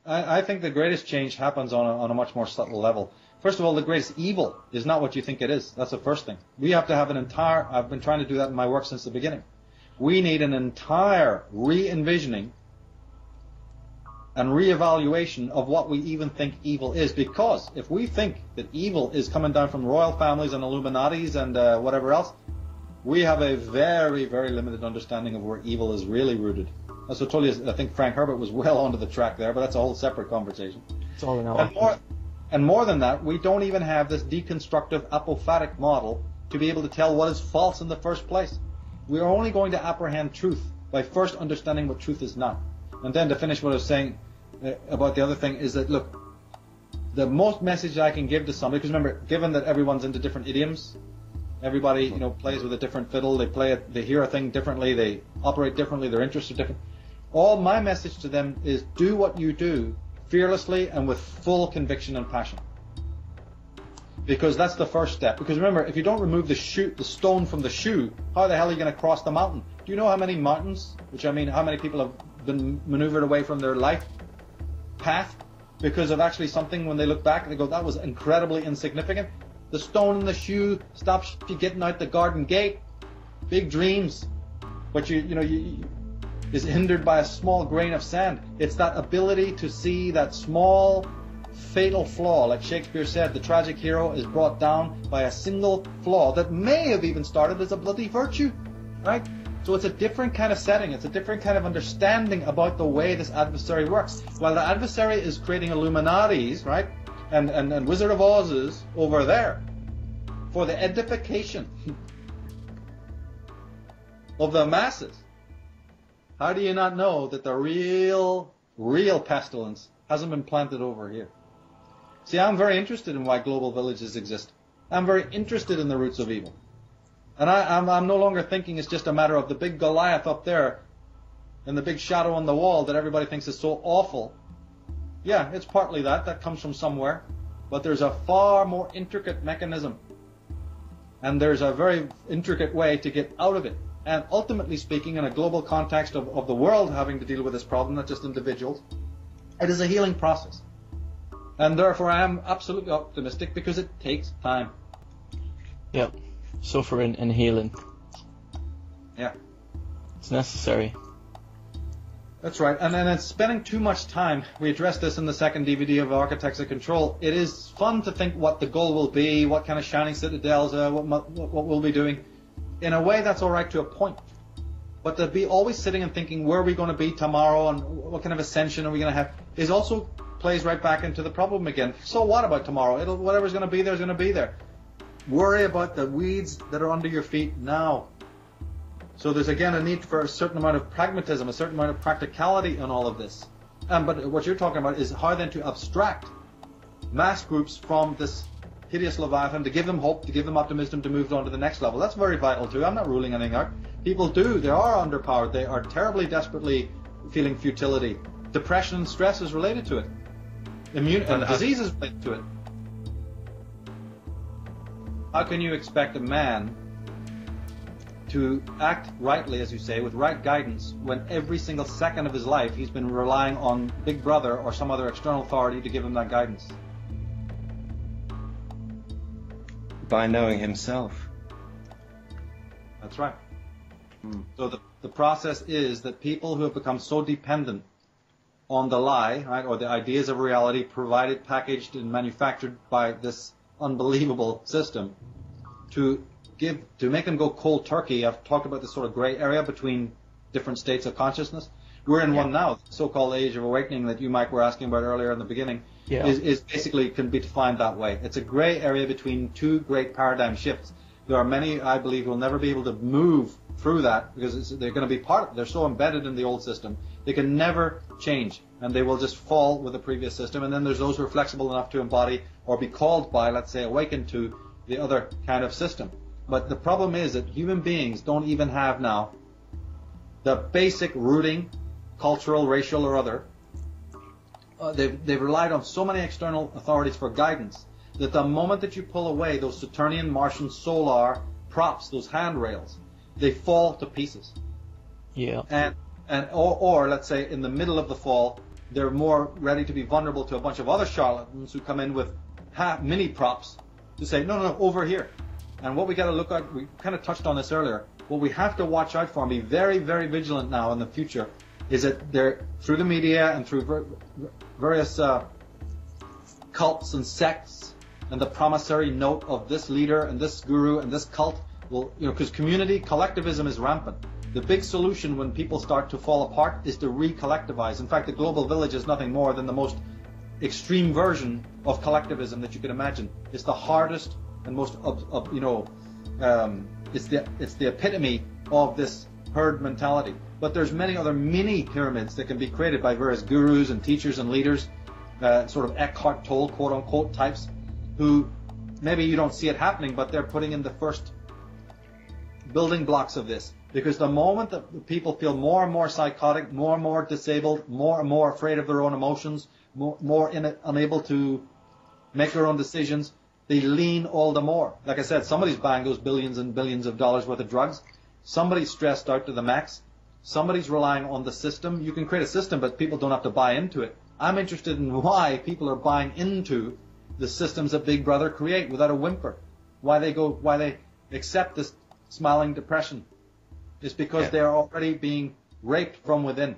I think the greatest change happens on a much more subtle level. First of all, the greatest evil is not what you think it is. That's the first thing. We have to have I've been trying to do that in my work since the beginning. We need an entire re-envisioning and re-evaluation of what we even think evil is. Because if we think that evil is coming down from royal families and Illuminatis and whatever else, we have a very, very limited understanding of where evil is really rooted. As I told you, I think Frank Herbert was well onto the track there, but that's a whole separate conversation. It's all in all. And more than that, we don't even have this deconstructive apophatic model to be able to tell what is false in the first place. We are only going to apprehend truth by first understanding what truth is not. And then to finish what I was saying about the other thing is that, look, the most message I can give to somebody, because remember, given that everyone's into different idioms, everybody, plays with a different fiddle, they hear a thing differently, they operate differently, their interests are different. All my message to them is do what you do fearlessly and with full conviction and passion. Because that's the first step. Because remember, if you don't remove the stone from the shoe, how the hell are you going to cross the mountain? Do you know how many mountains, how many people have been maneuvered away from their life path because of actually something when they look back and they go, that was incredibly insignificant? The stone in the shoe stops you getting out the garden gate. Big dreams. But you is hindered by a small grain of sand. It's that ability to see that small fatal flaw. Like Shakespeare said, the tragic hero is brought down by a single flaw that may have even started as a bloody virtue, right? So it's a different kind of setting. It's a different kind of understanding about the way this adversary works. While the adversary is creating Illuminatis, right, and Wizard of Oz's over there for the edification of the masses, how do you not know that the real pestilence hasn't been planted over here? See, I'm very interested in why global villages exist. I'm very interested in the roots of evil. And I'm no longer thinking it's just a matter of the big Goliath up there and the big shadow on the wall that everybody thinks is so awful. Yeah, it's partly that comes from somewhere. But there's a far more intricate mechanism. And there's a very intricate way to get out of it. And ultimately speaking, in a global context of the world having to deal with this problem, not just individuals, it is a healing process. And therefore I am absolutely optimistic because it takes time. Yep. Suffering and healing. Yeah. It's necessary. That's right. And then it's spending too much time. We addressed this in the second DVD of Architects of Control. It is fun to think what the goal will be, what kind of shining citadels, what we'll be doing. In a way, that's all right to a point. But to be always sitting and thinking, where are we going to be tomorrow and what kind of ascension are we going to have, is also plays right back into the problem again. So what about tomorrow? Whatever's going to be there is going to be there. Worry about the weeds that are under your feet now. So there's again a need for a certain amount of pragmatism, a certain amount of practicality in all of this. But what you're talking about is how then to abstract mass groups from this hideous Leviathan, to give them hope, to give them optimism, to move on to the next level. That's very vital too. I'm not ruling anything out. People they are underpowered. They are terribly, desperately feeling futility. Depression and stress is related to it. And disease is related to it. How can you expect a man to act rightly, as you say, with right guidance, when every single second of his life he's been relying on Big Brother or some other external authority to give him that guidance? By knowing himself. That's right. So the process is that people who have become so dependent on the lie, right, or the ideas of reality provided, packaged, and manufactured by this unbelievable system, to make them go cold turkey. I've talked about this sort of gray area between different states of consciousness. We're in one now, the so-called age of awakening that you, Mike, were asking about earlier in the beginning, is basically can be defined that way. It's a gray area between two great paradigm shifts. There are many, I believe, who will never be able to move through that because they're going to be they're so embedded in the old system, they can never change, and they will just fall with the previous system. And then there's those who are flexible enough to embody or be called by, let's say, awaken to the other kind of system. But the problem is that human beings don't even have now the basic rooting, cultural, racial, or other. They've relied on so many external authorities for guidance that the moment that you pull away those Saturnian, Martian, solar props, those handrails, they fall to pieces. Yeah. Or let's say in the middle of the fall, they're more ready to be vulnerable to a bunch of other charlatans who come in with mini props to say, no, over here. And what we got to look at, we kind of touched on this earlier, what we have to watch out for and be very, very vigilant now in the future is that they're, through the media and through various cults and sects and the promissory note of this leader and this guru and this cult, will, because community collectivism is rampant. The big solution when people start to fall apart is to re-collectivize. In fact, the global village is nothing more than the most extreme version of collectivism that you can imagine. It's the hardest and most, it's the epitome of this herd mentality. But there's many other mini pyramids that can be created by various gurus and teachers and leaders, sort of Eckhart Tolle, quote unquote, types, who maybe you don't see it happening, but they're putting in the first building blocks of this. Because the moment that the people feel more and more psychotic, more and more disabled, more and more afraid of their own emotions, unable to make their own decisions, they lean all the more. Like I said, somebody's buying those billions and billions of dollars worth of drugs. Somebody's stressed out to the max. Somebody's relying on the system. You can create a system, but people don't have to buy into it. I'm interested in why people are buying into the systems that Big Brother create without a whimper. Why they accept this smiling depression. It's because they're already being raped from within.